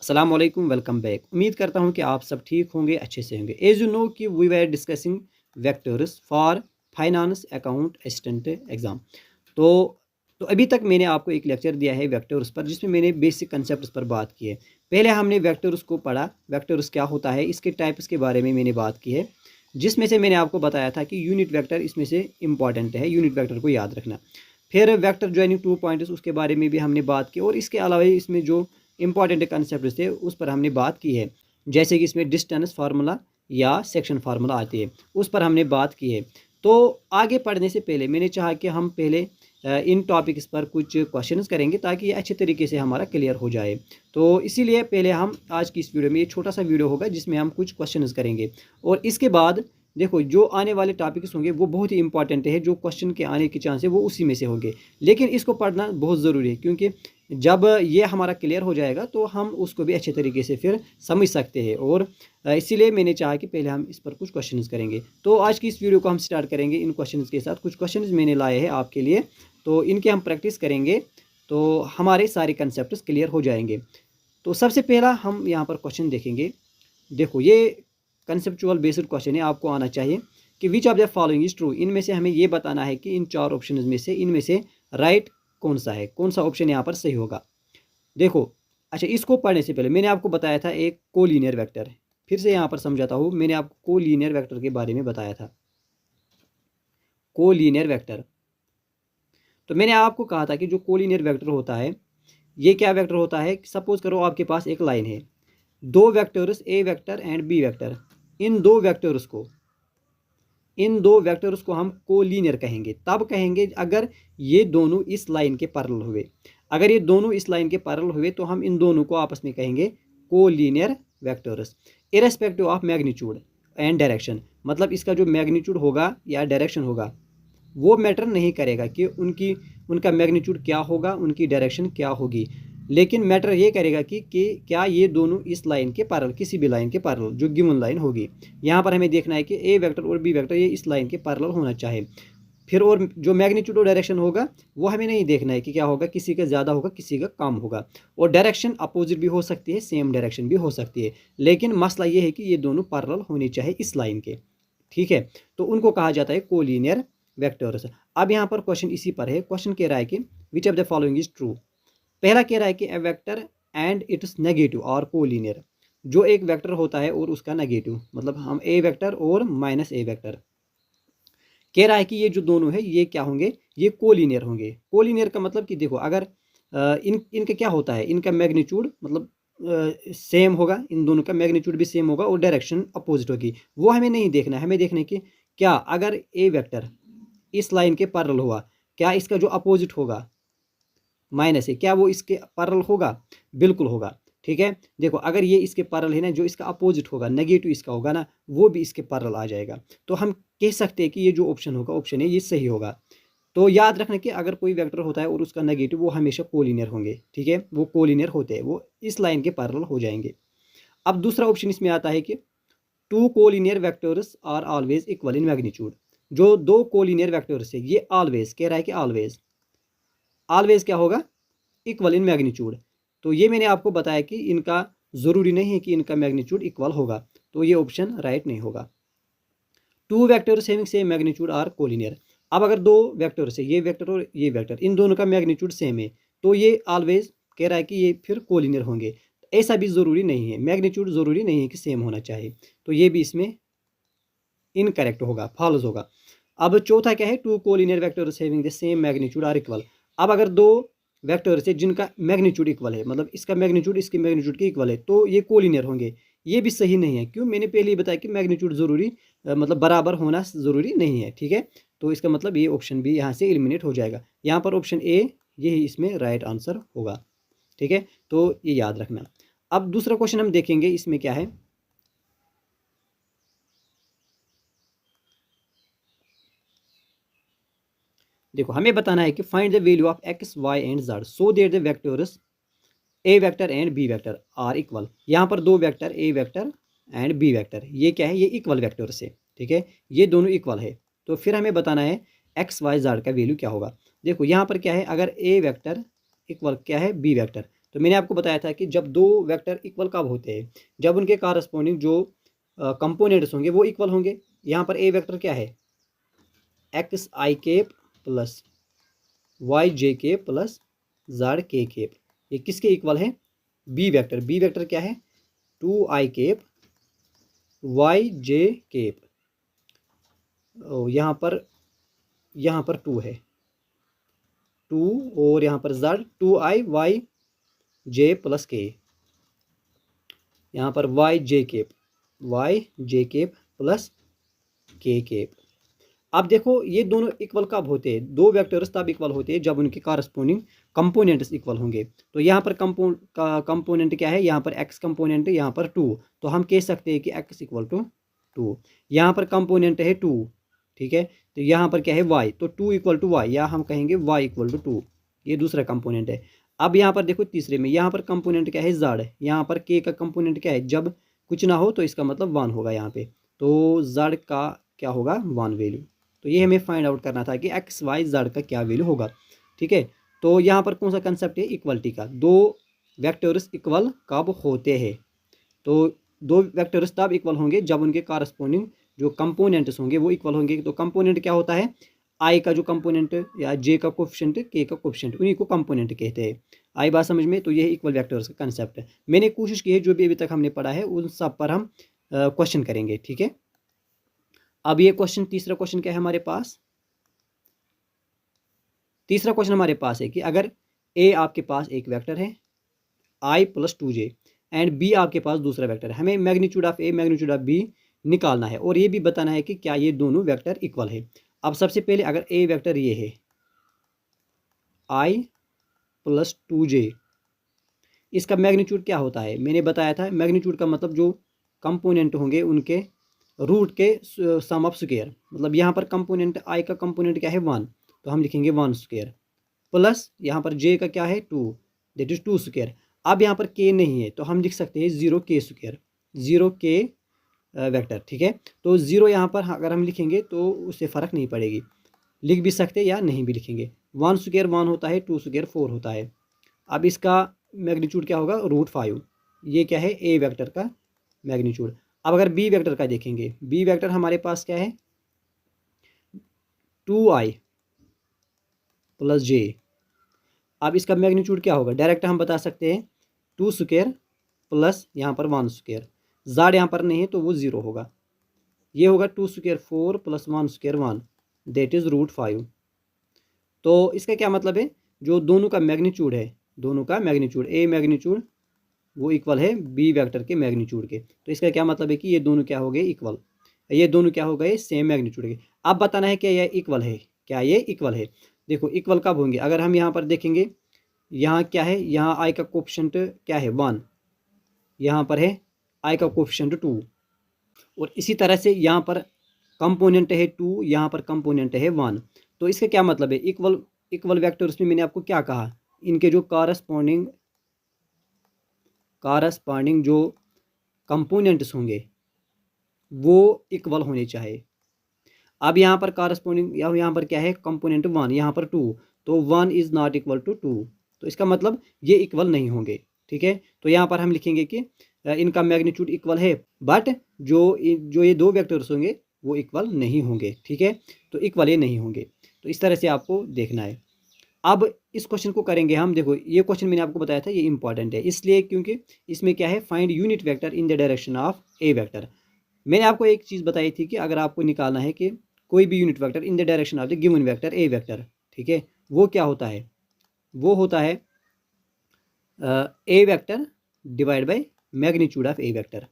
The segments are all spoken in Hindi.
अस्सलाम वालेकुम, वेलकम बैक। उम्मीद करता हूँ कि आप सब ठीक होंगे, अच्छे से होंगे। एज यू नो कि we were discussing vectors for finance account assistant exam. तो तो अभी तक मैंने आपको एक लेक्चर दिया है वेक्टर्स पर, जिसमें मैंने बेसिक कंसेप्ट्स पर बात की है। पहले हमने वेक्टर्स को पढ़ा, वेक्टर्स क्या होता है, इसके टाइप्स के बारे में मैंने बात की है, जिसमें से मैंने आपको बताया था कि यूनिट वेक्टर इसमें से इंपॉर्टेंट है, यूनिट वेक्टर को याद रखना। फिर वेक्टर ज्वाइनिंग टू पॉइंट्स, उसके बारे में भी हमने बात की, और इसके अलावा इसमें जो इंपॉर्टेंट कंसेप्ट थे उस पर हमने बात की है। जैसे कि इसमें डिस्टेंस फार्मूला या सेक्शन फार्मूला आती है, उस पर हमने बात की है। तो आगे पढ़ने से पहले मैंने चाहा कि हम पहले इन टॉपिक्स पर कुछ क्वेश्चंस करेंगे, ताकि ये अच्छे तरीके से हमारा क्लियर हो जाए। तो इसीलिए पहले हम आज की इस वीडियो में, ये छोटा सा वीडियो होगा जिसमें हम कुछ क्वेश्चंस करेंगे, और इसके बाद देखो जो आने वाले टॉपिक्स होंगे वो बहुत ही इंपॉर्टेंट है, जो क्वेश्चन के आने के चांस है वो उसी में से होंगे। लेकिन इसको पढ़ना बहुत ज़रूरी है, क्योंकि जब ये हमारा क्लियर हो जाएगा तो हम उसको भी अच्छे तरीके से फिर समझ सकते हैं। और इसीलिए मैंने चाहा कि पहले हम इस पर कुछ क्वेश्चंस करेंगे। तो आज की इस वीडियो को हम स्टार्ट करेंगे इन क्वेश्चंस के साथ। कुछ क्वेश्चंस मैंने लाए हैं आपके लिए, तो इनके हम प्रैक्टिस करेंगे, तो हमारे सारे कंसेप्ट क्लियर हो जाएंगे। तो सबसे पहला हम यहाँ पर क्वेश्चन देखेंगे। देखो ये कंसेप्चुअल बेस्ड क्वेश्चन है, आपको आना चाहिए कि which of the following is true. इनमें से हमें ये बताना है कि इन चार ऑप्शन में से इनमें से राइट कौन सा है, कौन सा ऑप्शन यहाँ पर सही होगा। देखो, अच्छा, इसको पढ़ने से पहले मैंने आपको बताया था एक कोलिनियर वेक्टर। फिर से यहाँ पर समझाता हूँ, मैंने आपको कोलिनियर वेक्टर के बारे में बताया था। कोलिनियर वेक्टर, तो मैंने आपको कहा था कि जो कोलिनियर वेक्टर होता है, ये क्या वेक्टर होता है। सपोज करो आपके पास एक लाइन है, दो vectors A vector and B vector. इन दो वेक्टर्स को हम कोलिनियर कहेंगे। तब कहेंगे अगर ये दोनों इस लाइन के पैरेलल हुए। अगर ये दोनों इस लाइन के पैरेलल हुए तो हम इन दोनों को आपस में कहेंगे collinear vectors, irrespective of magnitude and direction. मतलब इसका जो मैग्नीट्यूड होगा या डायरेक्शन होगा वो मैटर नहीं करेगा कि उनका मैग्नीट्यूड क्या होगा, उनकी डायरेक्शन क्या होगी। लेकिन मैटर ये करेगा कि क्या ये दोनों इस लाइन के पैरेलल, किसी भी लाइन के पैरेलल जो गिवन लाइन होगी। यहाँ पर हमें देखना है कि ए वेक्टर और बी वेक्टर ये इस लाइन के पैरेलल होना चाहिए। फिर और जो मैग्नीट्यूड और डायरेक्शन होगा वो हमें नहीं देखना है कि क्या होगा, किसी का ज़्यादा होगा किसी का कम होगा। और डायरेक्शन अपोजिट भी हो सकती है, सेम डायरेक्शन भी हो सकती है। लेकिन मसला ये है कि ये दोनों पैरेलल होनी चाहिए इस लाइन के, ठीक है। तो उनको कहा जाता है कोलिनियर वेक्टर्स। अब यहाँ पर क्वेश्चन इसी पर है। क्वेश्चन कह रहा है कि which of the following is true. पहला कह रहा है कि ए वेक्टर एंड इट्स नेगेटिव और कोलिनियर। जो एक वेक्टर होता है और उसका नेगेटिव, मतलब हम ए वेक्टर और माइनस ए वेक्टर, कह रहा है कि ये जो दोनों है ये क्या होंगे, ये कोलिनियर होंगे। कोलिनियर का मतलब कि देखो, अगर इनका क्या होता है, इनका मैग्नीट्यूड मतलब सेम होगा, इन दोनों का मैग्नीट्यूड भी सेम होगा और डायरेक्शन अपोजिट होगी। वो हमें नहीं देखना है, हमें देखना है कि क्या अगर ए वेक्टर इस लाइन के पैरेलल हुआ, क्या इसका जो अपोजिट होगा माइनस है, क्या वो इसके पैरेलल होगा, बिल्कुल होगा, ठीक है। देखो अगर ये इसके पैरेलल है ना, जो इसका अपोजिट होगा नेगेटिव इसका होगा ना, वो भी इसके पैरेलल आ जाएगा। तो हम कह सकते हैं कि ये जो ऑप्शन होगा, ऑप्शन है ये सही होगा। तो याद रखना कि अगर कोई वेक्टर होता है और उसका नेगेटिव, वो हमेशा कोलिनियर होंगे, ठीक है, वो कोलिनियर होते हैं, वो इस लाइन के पैरेलल हो जाएंगे। अब दूसरा ऑप्शन इसमें आता है कि two collinear vectors are always equal in magnitude. जो दो कोलिनियर वेक्टर्स है ये ऑलवेज, कह रहा है कि ऑलवेज, ऑलवेज क्या होगा, इक्वल इन मैग्नीट्यूड। तो ये मैंने आपको बताया कि इनका ज़रूरी नहीं है कि इनका मैग्नीट्यूड इक्वल होगा, तो ये ऑप्शन राइट नहीं होगा। Two vectors having same magnitude are collinear. अब अगर दो वेक्टर्स है, ये वेक्टर और ये वेक्टर, इन दोनों का मैग्नीट्यूड सेम है, तो ये ऑलवेज कह रहा है कि ये फिर कोलिनियर होंगे। ऐसा भी ज़रूरी नहीं है, मैग्नीट्यूड ज़रूरी नहीं है कि सेम होना चाहिए, तो ये भी इसमें इनकरेक्ट होगा, फॉल्स होगा। अब चौथा क्या है, two collinear vectors having the same magnitude are equal. अब अगर दो वेक्टर्स है जिनका मैग्नीट्यूड इक्वल है, मतलब इसका मैग्नीट्यूड इसके मैग्नीट्यूड के इक्वल है, तो ये कोलिनियर होंगे। ये भी सही नहीं है, क्यों, मैंने पहले ही बताया कि मैग्नीट्यूड ज़रूरी मतलब बराबर होना ज़रूरी नहीं है, ठीक है। तो इसका मतलब ये ऑप्शन भी यहाँ से एलिमिनेट हो जाएगा। यहाँ पर ऑप्शन ए यही इसमें राइट आंसर होगा, ठीक है। तो ये याद रखना। अब दूसरा क्वेश्चन हम देखेंगे, इसमें क्या है। देखो हमें बताना है कि find the value of X Y and Z so that the vectors A vector and B vector are equal. यहाँ पर दो vector A vector and B vector, ये क्या है, ये इक्वल वेक्टर से, ठीक है, ये दोनों इक्वल है। तो फिर हमें बताना है एक्स वाई जेड का वैल्यू क्या होगा। देखो यहाँ पर क्या है, अगर ए वेक्टर इक्वल क्या है बी वेक्टर, तो मैंने आपको बताया था कि जब दो वेक्टर इक्वल कब होते हैं, जब उनके कारस्पोंडिंग जो कंपोनेंट्स होंगे वो इक्वल होंगे। यहाँ पर ए वेक्टर क्या है, X I cap plus Y J cap plus Z K cap, ये किसके इक्वल है, बी वेक्टर। बी वेक्टर क्या है, 2i cap Y J cap, यहाँ पर 2 है, 2 और यहाँ पर जेड 2i वाई जे प्लस के, यहाँ पर Y J cap plus K cap. अब देखो ये दोनों इक्वल कब होते हैं, दो वेक्टर्स तब इक्वल होते हैं जब उनके कारस्पोंडिंग कंपोनेंट्स इक्वल होंगे। तो यहाँ पर कंपोनेंट क्या है, यहाँ पर एक्स कंपोनेंट है, यहाँ पर 2, तो हम कह सकते हैं कि एक्स इक्वल टू 2। यहाँ पर कंपोनेंट है 2, ठीक है, तो यहाँ पर क्या है वाई, तो 2 इक्वल टू वाई, या हम कहेंगे वाई इक्वल टू 2, ये दूसरा कंपोनेंट है। अब यहाँ पर देखो तीसरे में, यहाँ पर कंपोनेंट क्या है जेड, यहाँ पर के का कंपोनेंट क्या है, जब कुछ ना हो तो इसका मतलब 1 होगा यहाँ पे, तो जेड का क्या होगा 1 वैल्यू। तो ये हमें फाइंड आउट करना था कि एक्स वाई जेड का क्या वैल्यू होगा, ठीक है। तो यहाँ पर कौन सा कंसेप्ट है, इक्वलिटी का, दो वेक्टर्स इक्वल कब होते हैं, तो दो वेक्टर्स तब इक्वल होंगे जब उनके कारस्पोंडिंग जो कंपोनेंट्स होंगे वो इक्वल होंगे। तो कंपोनेंट क्या होता है, आई का जो कंपोनेंट या जे का कोफिशिएंट के का कोफिशिएंट, उन्हीं को कंपोनेंट कहते हैं। आई बात समझ में, तो ये इक्वल वेक्टर्स का कंसेप्ट है। मैंने कोशिश की है जो भी अभी तक हमने पढ़ा है उन सब पर हम क्वेश्चन करेंगे, ठीक है। अब ये क्वेश्चन, तीसरा क्वेश्चन क्या है हमारे पास, तीसरा क्वेश्चन हमारे पास है कि अगर ए आपके पास एक वेक्टर है आई प्लस 2j एंड बी आपके पास दूसरा वेक्टर है, हमें magnitude of A magnitude of B निकालना है और ये भी बताना है कि क्या ये दोनों वेक्टर इक्वल है। अब सबसे पहले अगर ए वेक्टर ये है आई प्लस 2j, इसका मैग्नीट्यूड क्या होता है, मैंने बताया था मैग्नीट्यूड का मतलब जो कंपोनेंट होंगे उनके रूट के सम ऑफ स्क्वायर, मतलब यहाँ पर कंपोनेंट आई का कंपोनेंट क्या है 1, तो हम लिखेंगे 1 स्क्वायर प्लस यहाँ पर जे का क्या है 2, दैट इज 2 स्क्वायर। अब यहाँ पर के नहीं है तो हम लिख सकते हैं 0k स्क्वायर, 0k वेक्टर, ठीक है। तो 0 यहाँ पर अगर हम लिखेंगे तो उससे फ़र्क नहीं पड़ेगी, लिख भी सकते या नहीं भी लिखेंगे। 1 स्क्वायर 1 होता है, 2 स्क्वायर 4 होता है। अब इसका मैग्नीट्यूड क्या होगा, √5, ये क्या है ए वेक्टर का मैग्नीट्यूड। अब अगर बी वेक्टर का देखेंगे, बी वेक्टर हमारे पास क्या है 2i प्लस जे। अब इसका मैग्नीट्यूड क्या होगा, डायरेक्ट हम बता सकते हैं 2 स्क्वायर प्लस यहाँ पर 1 स्क्वायर, ज़ाड यहाँ पर नहीं है तो वो 0 होगा, ये होगा 2 square 4 plus 1 square 1, that is √5। तो इसका क्या मतलब है, जो दोनों का मैग्नीट्यूड है, दोनों का मैग्नीट्यूड ए मैग्नीट्यूड वो इक्वल है बी वेक्टर के मैग्नीट्यूड के। तो इसका क्या मतलब है कि ये दोनों क्या हो गए इक्वल, ये दोनों क्या हो गए सेम मैग्नीट्यूड के। अब बताना है कि ये इक्वल है, क्या ये इक्वल है। देखो इक्वल कब होंगे, अगर हम यहाँ पर देखेंगे, यहाँ क्या है, यहाँ आई का कोफिशिएंट क्या है 1, यहाँ पर है आई का कोफिशिएंट 2, और इसी तरह से यहाँ पर कंपोनेंट है 2, यहाँ पर कंपोनेंट है 1। तो इसका क्या मतलब है, इक्वल इक्वल वेक्टर्स में मैंने आपको क्या कहा, इनके जो कारस्पॉन्डिंग जो कंपोनेंट्स होंगे वो इक्वल होने चाहिए। अब यहाँ पर कारस्पॉन्डिंग या यहाँ पर क्या है कंपोनेंट 1, यहाँ पर 2, तो 1 इज़ नॉट इक्वल टू 2, तो इसका मतलब ये इक्वल नहीं होंगे, ठीक है। तो यहाँ पर हम लिखेंगे कि इनका मैग्नीट्यूड इक्वल है, बट जो ये दो वेक्टर्स होंगे वो इक्वल नहीं होंगे, ठीक है, तो इक्वल ये नहीं होंगे। तो इस तरह से आपको देखना है। अब इस क्वेश्चन को करेंगे हम, देखो ये क्वेश्चन मैंने आपको बताया था ये इंपॉर्टेंट है, इसलिए क्योंकि इसमें क्या है, find unit vector in the direction of A vector. मैंने आपको एक चीज़ बताई थी कि अगर आपको निकालना है कि कोई भी unit vector in the direction of the given vector A vector, ठीक है, वो क्या होता है, वो होता है A vector divide by magnitude of A vector.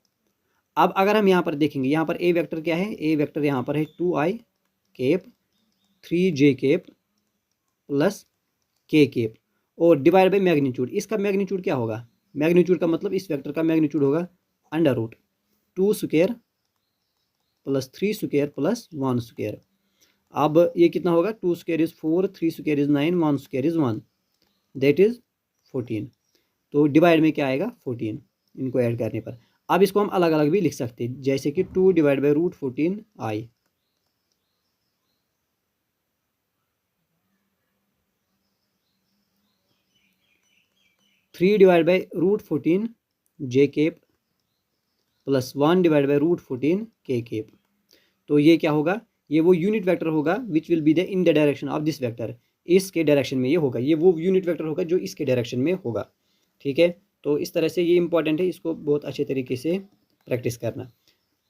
अब अगर हम यहाँ पर देखेंगे, यहाँ पर ए वेक्टर क्या है, ए वेक्टर यहाँ पर है 2i cap 3j cap plus K cap और डिवाइड बाई मैग्नीट्यूड। इसका मैग्नीट्यूड क्या होगा, मैग्नीट्यूड का मतलब इस वेक्टर का मैग्नीट्यूड होगा √2 square plus 3 square plus 1 square. अब ये कितना होगा, 2 square is 4, 3 square is 9, 1 square is 1, that is 14। तो डिवाइड में क्या आएगा 14, इनको ऐड करने पर। अब इसको हम अलग अलग भी लिख सकते हैं, जैसे कि 2 divide by √14i, 3 divide by root 14 J cap plus 1 divide by root 14 K cap. तो ये क्या होगा, ये वो यूनिट वेक्टर होगा which will be the in the direction of this vector, इसके डायरेक्शन में ये होगा, ये वो यूनिट वेक्टर होगा जो इसके डायरेक्शन में होगा। ठीक है, तो इस तरह से ये इंपॉर्टेंट है, इसको बहुत अच्छे तरीके से प्रैक्टिस करना।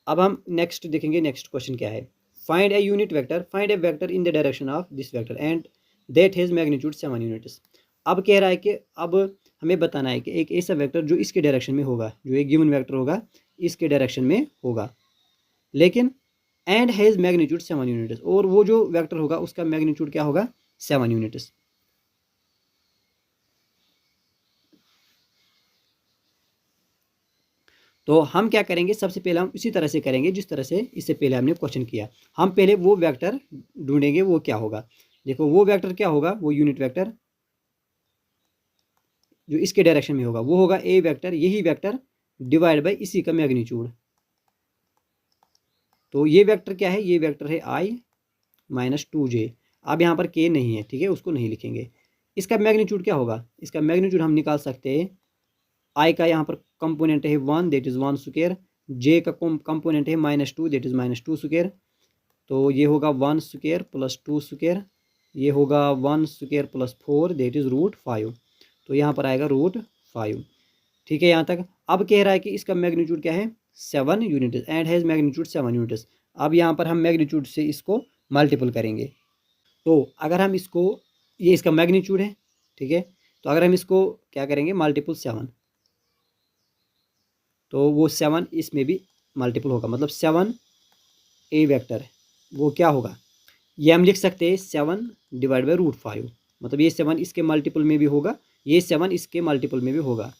अब हम नेक्स्ट देखेंगे, नेक्स्ट क्वेश्चन क्या है, find a unit vector, find A vector in the direction of this vector and that has magnitude 7 units. अब कह रहा है कि अब हमें बताना है कि एक ऐसा वेक्टर जो इसके डायरेक्शन में होगा, जो एक गिवन वेक्टर होगा इसके डायरेक्शन में होगा, लेकिन एंड हैज़ मैग्नीट्यूड 7 यूनिट्स, और वो जो वेक्टर होगा उसका मैग्नीट्यूड क्या होगा, 7 यूनिट्स। तो हम क्या करेंगे, सबसे पहले हम इसी तरह से करेंगे जिस तरह से इससे पहले हमने क्वेश्चन किया। हम पहले वो वेक्टर ढूंढेंगे, वो क्या होगा, देखो वो वेक्टर क्या होगा, वो यूनिट वेक्टर जो इसके डायरेक्शन में होगा वो होगा ए वेक्टर, यही वेक्टर डिवाइड बाई इसी का मैग्नीट्यूड। तो ये वेक्टर क्या है, ये वेक्टर है आई माइनस 2j। अब यहाँ पर k नहीं है, ठीक है, उसको नहीं लिखेंगे। इसका मैग्नीट्यूड क्या होगा, इसका मैग्नीट्यूड हम निकाल सकते हैं, आई का यहाँ पर कंपोनेंट है 1 दैट इज़ 1 स्क्वायर, j का कंपोनेंट है -2 दैट इज़ -2 स्क्वायर। तो ये होगा 1 स्क्वायर प्लस 2 स्क्वायर, ये होगा 1 स्क्वायर प्लस 4 दैट इज़ √5। तो यहाँ पर आएगा √5। ठीक है यहाँ तक। अब कह रहा है कि इसका मैग्नीट्यूड क्या है, 7 units, and has magnitude 7 units. अब यहाँ पर हम मैग्नीट्यूड से इसको मल्टीपल करेंगे। तो अगर हम इसको, ये इसका मैग्नीट्यूड है, ठीक है, तो अगर हम इसको क्या करेंगे, मल्टीपल 7, तो वो 7 इसमें भी मल्टीपल होगा, मतलब 7 ए वेक्टर है वो क्या होगा, ये हम लिख सकते हैं 7 डिवाइड बाई √5, मतलब ये 7 इसके मल्टीपल में भी होगा, ये 7 इसके मल्टीपल में भी होगा।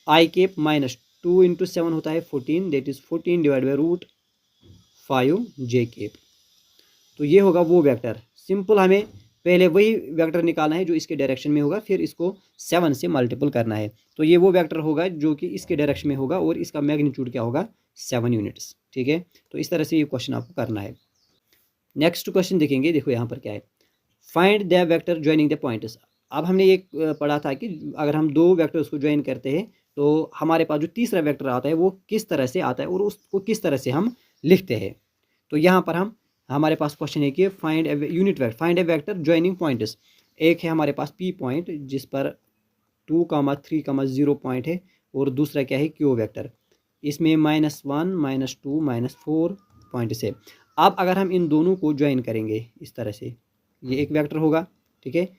आई केप -2 इंटू 7 होता है 14 that is 14 divide by √5 J cap. तो ये होगा वो वेक्टर। सिंपल हमें पहले वही वेक्टर निकालना है जो इसके डायरेक्शन में होगा, फिर इसको 7 से मल्टीपल करना है। तो ये वो वेक्टर होगा जो कि इसके डायरेक्शन में होगा और इसका मैग्नीट्यूड क्या होगा, 7 यूनिट्स। ठीक है, तो इस तरह से ये क्वेश्चन आपको करना है। नेक्स्ट क्वेश्चन देखेंगे, देखो यहाँ पर क्या है, find the vector joining the points. अब हमने ये पढ़ा था कि अगर हम दो वेक्टर्स को ज्वाइन करते हैं तो हमारे पास जो तीसरा वेक्टर आता है वो किस तरह से आता है और उसको किस तरह से हम लिखते हैं। तो यहाँ पर हमारे पास क्वेश्चन है कि find a unit vector, find A vector joining points. एक है हमारे पास पी पॉइंट जिस पर 2, 3, 0 पॉइंट है, और दूसरा क्या है, क्यू वेक्टर, इसमें -1, -2, -4 पॉइंट से। अब अगर हम इन दोनों को ज्वाइन करेंगे इस तरह से, ये एक वेक्टर होगा, ठीक है,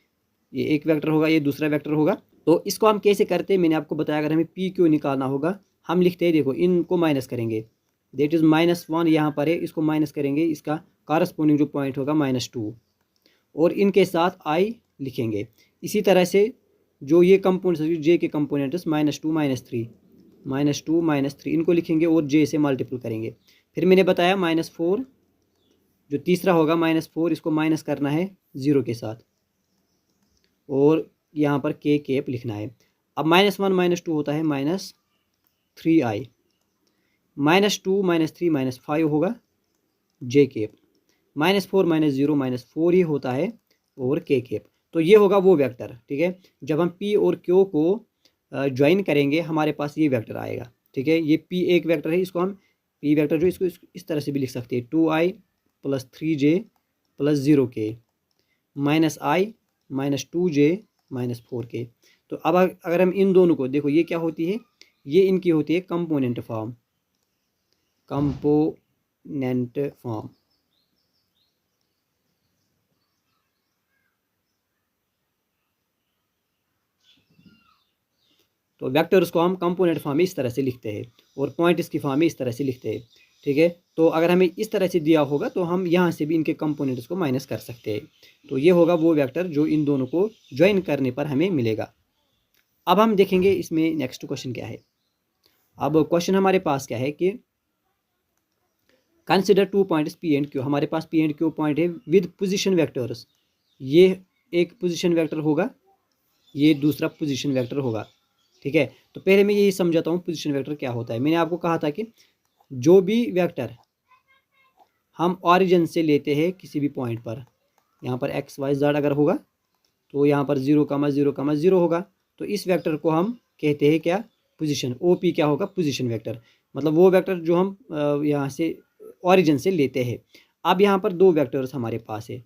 ये एक वेक्टर होगा, ये दूसरा वेक्टर होगा। तो इसको हम कैसे करते हैं, मैंने आपको बताया, अगर हमें पी क्यू निकालना होगा हम लिखते हैं, देखो इनको माइनस करेंगे, दैट इज़ -1 यहाँ पर है, इसको माइनस करेंगे, इसका कारस्पोंडिंग जो पॉइंट होगा -2, और इनके साथ आई लिखेंगे। इसी तरह से जो ये कंपोनेंट्स जे के कंपोनेंट्स -2, -3, -2, -3 इनको लिखेंगे और जे से मल्टीपल करेंगे। फिर मैंने बताया -4 जो तीसरा होगा, -4 इसको माइनस करना है 0 के साथ, और यहाँ पर के केप लिखना है। अब -1 -2 होता है -3i, -2 -3 -5 होगा जे केप, -4 -0 -4 ही होता है और के केप। तो ये होगा वो वेक्टर। ठीक है, जब हम पी और क्यू को ज्वाइन करेंगे हमारे पास ये वेक्टर आएगा। ठीक है, ये पी एक वेक्टर है, इसको हम पी वेक्टर जो इसको इस तरह से भी लिख सकते हैं, 2i + 3j + 0k -i -2j -4k। तो अब अगर हम इन दोनों को देखो, ये क्या होती है, ये इनकी होती है कंपोनेंट फॉर्म, कंपोनेंट फॉर्म। तो वेक्टर्स को हम कंपोनेंट फॉर्म में इस तरह से लिखते हैं और पॉइंट्स की फॉर्म में इस तरह से लिखते हैं। ठीक है, तो अगर हमें इस तरह से दिया होगा तो हम यहाँ से भी इनके कंपोनेंट्स को माइनस कर सकते हैं। तो ये होगा वो वेक्टर जो इन दोनों को ज्वाइन करने पर हमें मिलेगा। अब हम देखेंगे इसमें नेक्स्ट क्वेश्चन क्या है। अब क्वेश्चन हमारे पास क्या है कि consider 2 points P and Q. हमारे पास पी एंड क्यू पॉइंट है विद पोजिशन वेक्टर्स। ये एक पोजिशन वेक्टर होगा, ये दूसरा पोजिशन वेक्टर होगा। ठीक है, तो पहले मैं यही समझाता हूँ पोजीशन वेक्टर क्या होता है। मैंने आपको कहा था कि जो भी वेक्टर हम ऑरिजिन से लेते हैं किसी भी पॉइंट पर, यहाँ पर x y z अगर होगा तो यहाँ पर 0, 0, 0 होगा। तो इस वेक्टर को हम कहते हैं क्या, पोजीशन। OP क्या होगा, पोजीशन वेक्टर, मतलब वो वेक्टर जो हम यहाँ से ओरिजिन से लेते हैं। अब यहाँ पर दो वेक्टर्स हमारे पास है,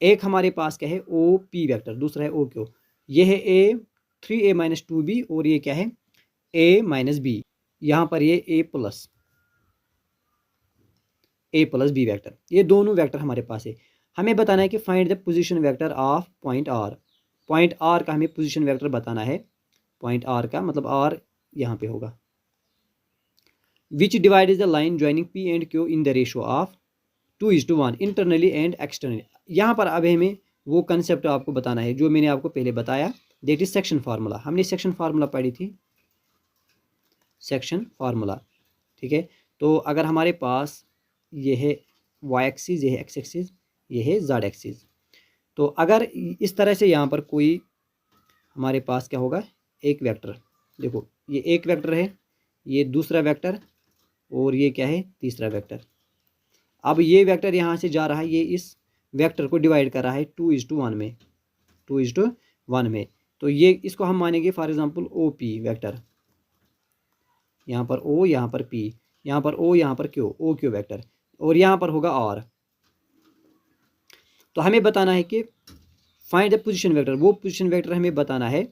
एक हमारे पास क्या है OP वेक्टर, दूसरा है OQ। ये है A 3A - 2B और ये क्या है A - B, यहाँ पर ये A प्लस B वेक्टर, ये दोनों वेक्टर हमारे पास है। हमें बताना है कि find the position vector of point R। Point R का हमें पोजीशन वेक्टर बताना है। पॉइंट R का मतलब R यहाँ पे होगा। विच divide is the line joining P and Q in the ratio of 2:1 internally and externally. यहाँ पर अब हमें वो कंसेप्ट आपको बताना है जो मैंने आपको पहले बताया, दैट इज सेक्शन फार्मूला। हमने सेक्शन फार्मूला पढ़ी थी, सेक्शन फार्मूला, ठीक है। तो अगर हमारे पास ये है y एक्सिस, ये है x एक्सिस, ये है z एक्सिस, तो अगर इस तरह से यहाँ पर कोई हमारे पास क्या होगा, एक वेक्टर, देखो ये एक वेक्टर है, ये दूसरा वेक्टर और ये क्या है तीसरा वेक्टर। अब ये वेक्टर यहाँ से जा रहा है, ये इस वेक्टर को डिवाइड कर रहा है 2:1 में, 2:1 में। तो ये इसको हम मानेंगे फॉर एग्जांपल OP वेक्टर, यहाँ पर O, यहाँ पर P, यहाँ पर O, यहाँ पर Q, OQ वेक्टर, और यहाँ पर होगा R। तो हमें बताना है कि फाइंड द पोजीशन वेक्टर, वो पोजीशन वेक्टर हमें बताना है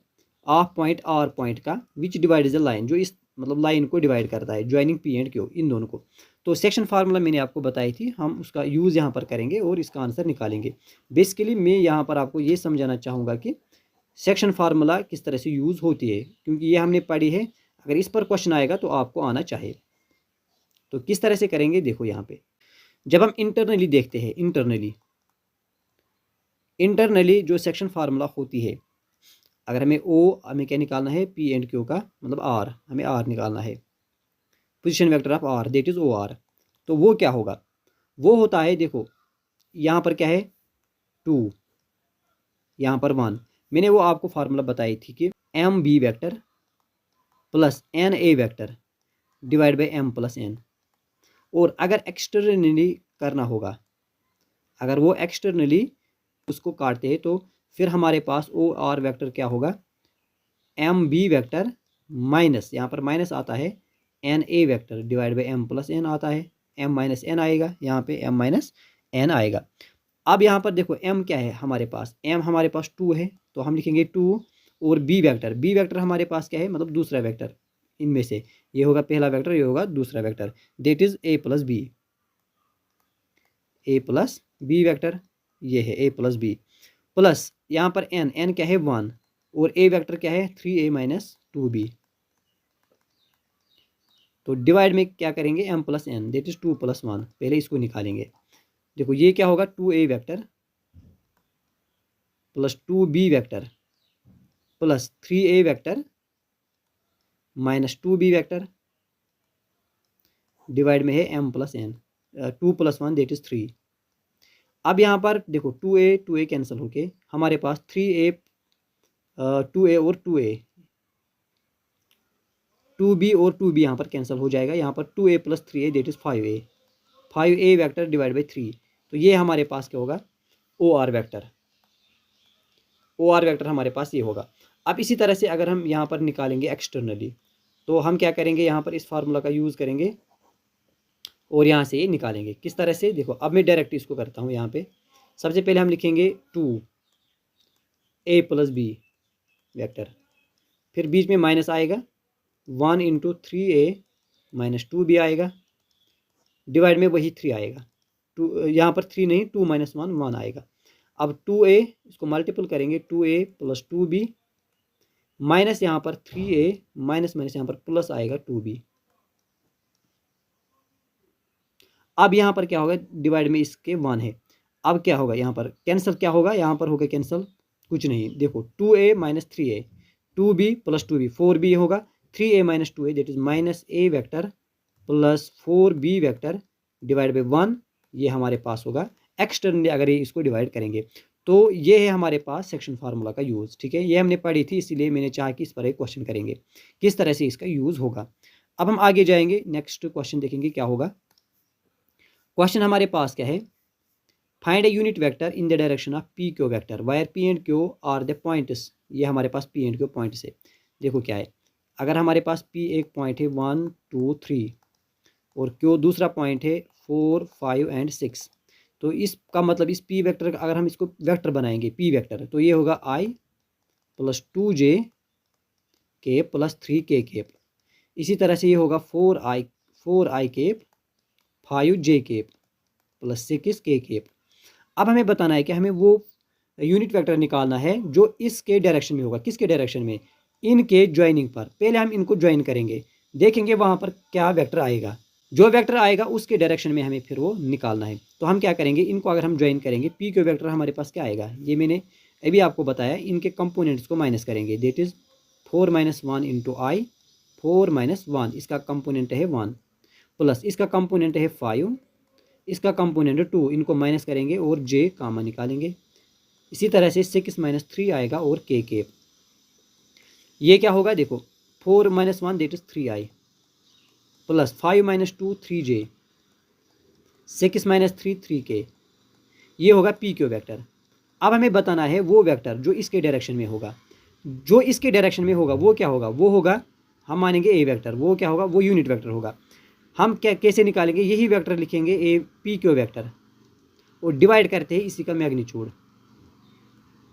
ऑफ पॉइंट R पॉइंट का, विच डिवाइड इज द लाइन, जो इस मतलब लाइन को डिवाइड करता है, ज्वाइनिंग P एंड Q, इन दोनों को। तो सेक्शन फार्मूला मैंने आपको बताई थी, हम उसका यूज़ यहाँ पर करेंगे और इसका आंसर निकालेंगे। बेसिकली मैं यहाँ पर आपको ये समझाना चाहूँगा कि सेक्शन फार्मूला किस तरह से यूज़ होती है, क्योंकि ये हमने पढ़ी है, अगर इस पर क्वेश्चन आएगा तो आपको आना चाहिए। तो किस तरह से करेंगे, देखो यहाँ पे जब हम इंटरनली देखते हैं, इंटरनली जो सेक्शन फार्मूला होती है, अगर हमें क्या निकालना है, P एंड Q का मतलब R, हमें R निकालना है, position vector of R that is OR। तो वो क्या होगा, वो होता है, देखो यहाँ पर क्या है 2, यहाँ पर 1। मैंने वो आपको फार्मूला बताई थी कि MB vector plus NA vector divide by M plus N। और अगर एक्सटर्नली करना होगा, अगर वो एक्सटर्नली उसको काटते हैं, तो फिर हमारे पास OR वेक्टर क्या होगा, MB वेक्टर माइनस, यहाँ पर माइनस आता है, NA vector divide by M plus N आता है, M माइनस N आएगा, यहाँ पे M माइनस N आएगा। अब यहाँ पर देखो M क्या है हमारे पास, M हमारे पास 2 है, तो हम लिखेंगे 2, और B वेक्टर हमारे पास क्या है, मतलब दूसरा वेक्टर, इनमें से ये होगा पहला वेक्टर, ये होगा दूसरा vector, that is A plus B vector, ये है A प्लस B, प्लस यहाँ पर N क्या है 1, और A वेक्टर क्या है 3A माइनस 2B। तो डिवाइड में क्या करेंगे, M plus N that is 2 plus 1, पहले इसको निकालेंगे। देखो ये क्या होगा 2A vector plus 2B vector plus 3A vector minus 2B vector, divide में है M plus N, 2 plus 1 that is 3। अब यहाँ पर देखो 2A कैंसिल होके हमारे पास 3A, 2A और 2A, 2B और 2B यहाँ पर कैंसिल हो जाएगा, यहाँ पर 2A plus 3A that is 5A vector divide by 3। तो ये हमारे पास क्या होगा, OR वेक्टर हमारे पास ये होगा। अब इसी तरह से अगर हम यहाँ पर निकालेंगे एक्सटर्नली, तो हम क्या करेंगे, यहाँ पर इस फार्मूला का यूज़ करेंगे और यहाँ से ये निकालेंगे। किस तरह से, देखो अब मैं डायरेक्ट इसको करता हूँ। यहाँ पे सबसे पहले हम लिखेंगे 2A प्लस B वेक्टर, फिर बीच में माइनस आएगा, 1 इंटू 3A माइनस 2B आएगा, डिवाइड में वही 3 आएगा, 2 यहाँ पर 3 नहीं, 2 माइनस 1 आएगा। अब 2A इसको मल्टीपल करेंगे, 2A प्लस 2B माइनस यहाँ पर 3A माइनस यहाँ पर प्लस आएगा 2B। अब यहाँ पर क्या होगा, डिवाइड में इसके 1 है। अब क्या होगा, यहाँ पर कैंसिल क्या होगा, यहाँ पर होगा कैंसिल, कुछ नहीं। देखो 2A minus 3A, 2B plus 2B, 4B होगा, 3A minus 2A that is minus A vector plus 4B vector divide by 1, ये हमारे पास होगा एक्सटर्नली अगर ये इसको डिवाइड करेंगे। तो ये है हमारे पास सेक्शन फार्मूला का यूज़, ठीक है। ये हमने पढ़ी थी, इसीलिए मैंने चाहा कि इस पर एक क्वेश्चन करेंगे किस तरह से इसका यूज़ होगा। अब हम आगे जाएंगे, नेक्स्ट क्वेश्चन देखेंगे क्या होगा। क्वेश्चन हमारे पास क्या है, find a unit vector in the direction of P q vector wire P and Q R the points. ये हमारे पास पी एंड क्यू पॉइंट्स है। देखो क्या है, अगर हमारे पास पी एक पॉइंट है 1 2 3 और क्यू दूसरा पॉइंट है 4 5 एंड 6, तो इसका मतलब इस पी वेक्टर का अगर हम इसको वेक्टर बनाएंगे पी वेक्टर, तो ये होगा I plus 2j cap plus 3k cap. इसी तरह से ये होगा 4i cap 5j cap plus 6k cap. अब हमें बताना है कि हमें वो यूनिट वेक्टर निकालना है जो इसके डायरेक्शन में होगा। किसके डायरेक्शन में? इनके ज्वाइनिंग पर। पहले हम इनको ज्वाइन करेंगे, देखेंगे वहाँ पर क्या वेक्टर आएगा। जो वेक्टर आएगा उसके डायरेक्शन में हमें फिर वो निकालना है। तो हम क्या करेंगे, इनको अगर हम ज्वाइन करेंगे, पी क्यू वेक्टर हमारे पास क्या आएगा, ये मैंने अभी आपको बताया, इनके कंपोनेंट्स को माइनस करेंगे। देट इज़ 4 - 1 इंटू आई, 4 - 1 इसका कंपोनेंट है 1, प्लस इसका कंपोनेंट है 5, इसका कंपोनेंट 2, इनको माइनस करेंगे और j कामा निकालेंगे। इसी तरह से 6 - 3 आएगा और k। ये क्या होगा, देखो 4 - 1 that is 3i plus 5 - 2 3j, 6 - 3 3k। ये होगा पी क्यू वेक्टर। अब हमें बताना है वो वेक्टर जो इसके डायरेक्शन में होगा। जो इसके डायरेक्शन में होगा वो क्या होगा, वो होगा, हम मानेंगे ए वेक्टर। वो क्या होगा, वो यूनिट वेक्टर होगा। हम क्या कैसे निकालेंगे, यही वेक्टर लिखेंगे ए पी क्यू वेक्टर और डिवाइड करते हैं इसी का मैग्नीट्यूड,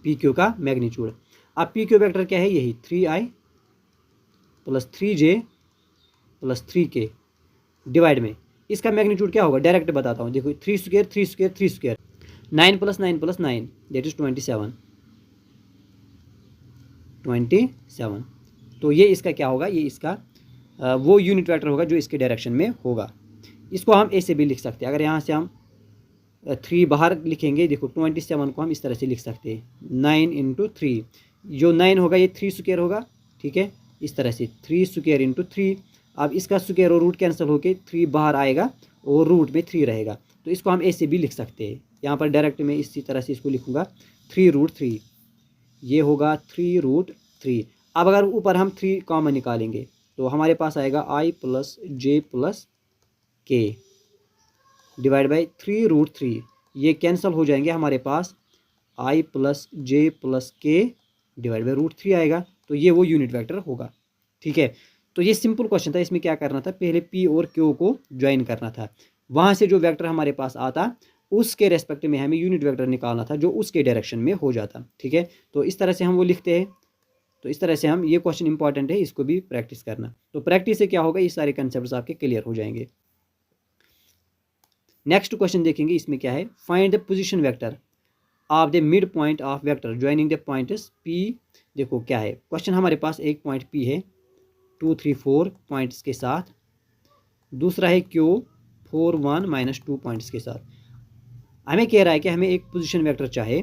पी क्यू का मैग्नीट्यूड। अब पी क्यू वेक्टर क्या है, यही 3i plus 3j plus 3k divide में इसका मैग्नीट्यूड क्या होगा, डायरेक्ट बताता हूँ। देखो 3 square 3 square 3 square, 9 + 9 + 9 that is 27। तो ये इसका क्या होगा, ये इसका वो यूनिट वेक्टर होगा जो इसके डायरेक्शन में होगा। इसको हम ऐसे भी लिख सकते हैं। अगर यहाँ से हम 3 बाहर लिखेंगे, देखो 27 को हम इस तरह से लिख सकते हैं 9 × 3। जो 9 होगा ये 3 स्क्वायर होगा, ठीक है, इस तरह से 3 स्क्वायर × 3। अब इसका स्क्वायर और रूट कैंसिल होके 3 बाहर आएगा और रूट में 3 रहेगा। तो इसको हम ऐसे भी लिख सकते हैं। यहाँ पर डायरेक्ट में इसी तरह से इसको लिखूँगा 3√3, ये होगा 3√3। अब अगर ऊपर हम 3 कॉमन निकालेंगे तो हमारे पास आएगा i plus j plus k divide by 3√3। ये कैंसिल हो जाएंगे, हमारे पास i plus j plus k divide by √3 आएगा। तो ये वो यूनिट वेक्टर होगा, ठीक है। तो ये सिंपल क्वेश्चन था। इसमें क्या करना था, पहले p और q को ज्वाइन करना था। वहाँ से जो वेक्टर हमारे पास आता उसके रेस्पेक्ट में हमें यूनिट वेक्टर निकालना था जो उसके डायरेक्शन में हो जाता, ठीक है। तो इस तरह से हम वो लिखते हैं। तो इस तरह से हम, ये क्वेश्चन इंपॉर्टेंट है, इसको भी प्रैक्टिस करना। तो प्रैक्टिस से क्या होगा, ये सारे कंसेप्ट आपके क्लियर हो जाएंगे। नेक्स्ट क्वेश्चन देखेंगे, इसमें क्या है, find the position vector of the mid point of vector joining the points P. देखो क्या है क्वेश्चन, हमारे पास एक पॉइंट पी है 2 3 4 पॉइंट्स के साथ, दूसरा है क्यू 4 1 - 2 पॉइंट्स के साथ। हमें कह रहा है कि हमें एक पोजीशन वेक्टर चाहे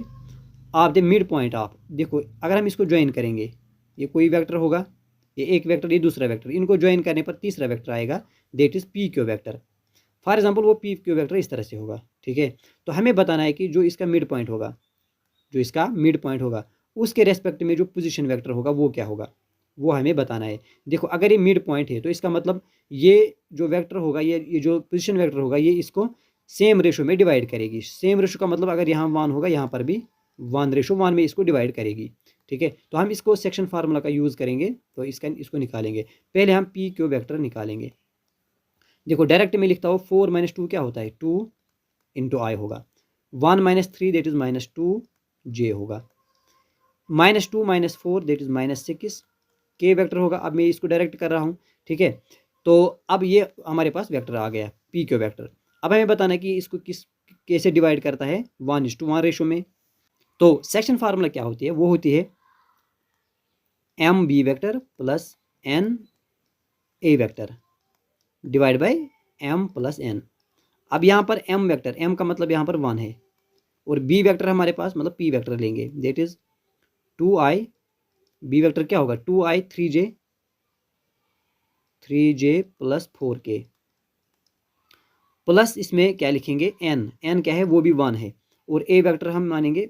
of the mid point of. देखो अगर हम इसको ज्वाइन करेंगे, ये कोई वेक्टर होगा, ये एक वेक्टर, ये दूसरा वेक्टर, इनको ज्वाइन करने पर तीसरा वेक्टर आएगा, that is p q vector. For example वो पी क्यू वेक्टर इस तरह से होगा, ठीक है। तो हमें बताना है कि जो इसका मिड पॉइंट होगा, जो इसका मिड पॉइंट होगा उसके रेस्पेक्ट में जो पोजीशन वेक्टर होगा वो क्या होगा, वो हमें बताना है। देखो अगर ये मिड पॉइंट है तो इसका मतलब ये जो वेक्टर होगा, ये जो पोजीशन वेक्टर होगा, ये इसको सेम रेशो में डिवाइड करेगी। सेम रेशो का मतलब अगर यहाँ 1 होगा, यहाँ पर भी 1:1 में इसको डिवाइड करेगी, ठीक है। तो हम इसको सेक्शन फार्मूला का यूज़ करेंगे, तो इसको निकालेंगे। पहले हम पी क्यू वेक्टर निकालेंगे। देखो डायरेक्ट में लिखता हूँ 4 - 2 क्या होता है, 2 × i होगा, 1 - 3 दैट इज़ -2j होगा, -2 - 4 दैट इज़ -6 k वेक्टर होगा। अब मैं इसको डायरेक्ट कर रहा हूँ, ठीक है। तो अब ये हमारे पास वेक्टर आ गया पी क्यू वेक्टर। अब हमें बताना है कि इसको कैसे डिवाइड करता है, 1:1 रेशो में। तो सेक्शन फार्मूला क्या होती है, वो होती है mb vector plus n a vector divide bye m plus n। अब यहाँ पर m वेक्टर, m का मतलब यहाँ पर 1 है, और b वेक्टर हमारे पास मतलब p वेक्टर लेंगे, that is 2i। b vector क्या होगा, 2i 3j plus 4k plus इसमें क्या लिखेंगे n क्या है, वो भी 1 है, और a वेक्टर हम मानेंगे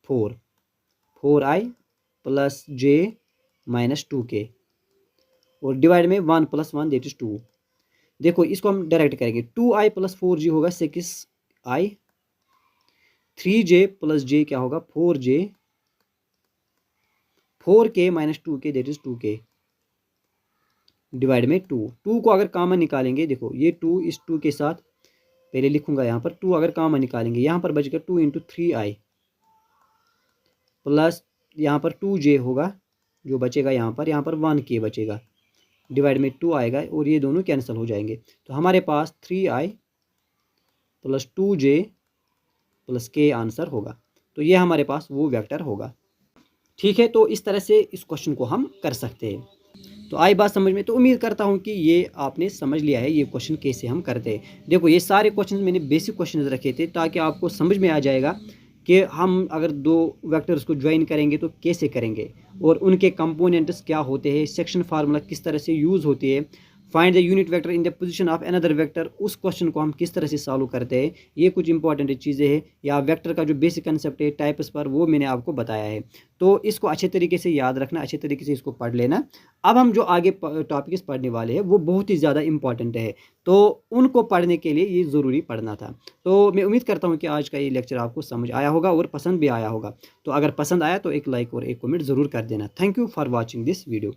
4i plus j minus 2k और डिवाइड में 1 + 1 दैट इज 2। देखो इसको हम डायरेक्ट करेंगे, 2i प्लस 4g होगा 6i 3j प्लस j क्या होगा 4j, 4k minus 2k that is 2k divide में 2 को अगर कॉमन निकालेंगे, देखो ये 2 इस 2 के साथ पहले लिखूंगा यहाँ पर 2 अगर कॉमन निकालेंगे यहाँ पर बचेगा 2 इंटू 3i प्लस यहाँ पर 2j होगा जो बचेगा यहाँ पर 1k बचेगा डिवाइड में 2 आएगा और ये दोनों कैंसिल हो जाएंगे। तो हमारे पास 3i plus 2j plus k answer होगा। तो ये हमारे पास वो वेक्टर होगा। ठीक है, तो इस तरह से इस क्वेश्चन को हम कर सकते हैं। तो आई बात समझ में? तो उम्मीद करता हूँ कि ये आपने समझ लिया है ये क्वेश्चन कैसे हम करते हैं। देखो ये सारे क्वेश्चन मैंने बेसिक क्वेश्चन रखे थे ताकि आपको समझ में आ जाएगा कि हम अगर दो वेक्टर्स को ज्वाइन करेंगे तो कैसे करेंगे और उनके कंपोनेंट्स क्या होते हैं, सेक्शन फार्मूला किस तरह से यूज़ होती है, find the unit vector in the position of another vector, उस क्वेश्चन को हम किस तरह से सॉल्व करते हैं। ये कुछ इंपॉर्टेंट चीज़ें हैं या वेक्टर का जो बेसिक कंसेप्ट है टाइप्स पर वो मैंने आपको बताया है। तो इसको अच्छे तरीके से याद रखना, अच्छे तरीके से इसको पढ़ लेना। अब हम जो आगे टॉपिक्स पढ़ने वाले हैं वो बहुत ही ज़्यादा इंपॉर्टेंट है, तो उनको पढ़ने के लिए ये ज़रूरी पढ़ना था। तो मैं उम्मीद करता हूँ कि आज का ये लेक्चर आपको समझ आया होगा और पसंद भी आया होगा। तो अगर पसंद आया तो एक लाइक और एक कमेंट ज़रूर कर देना। Thank you for watching this video.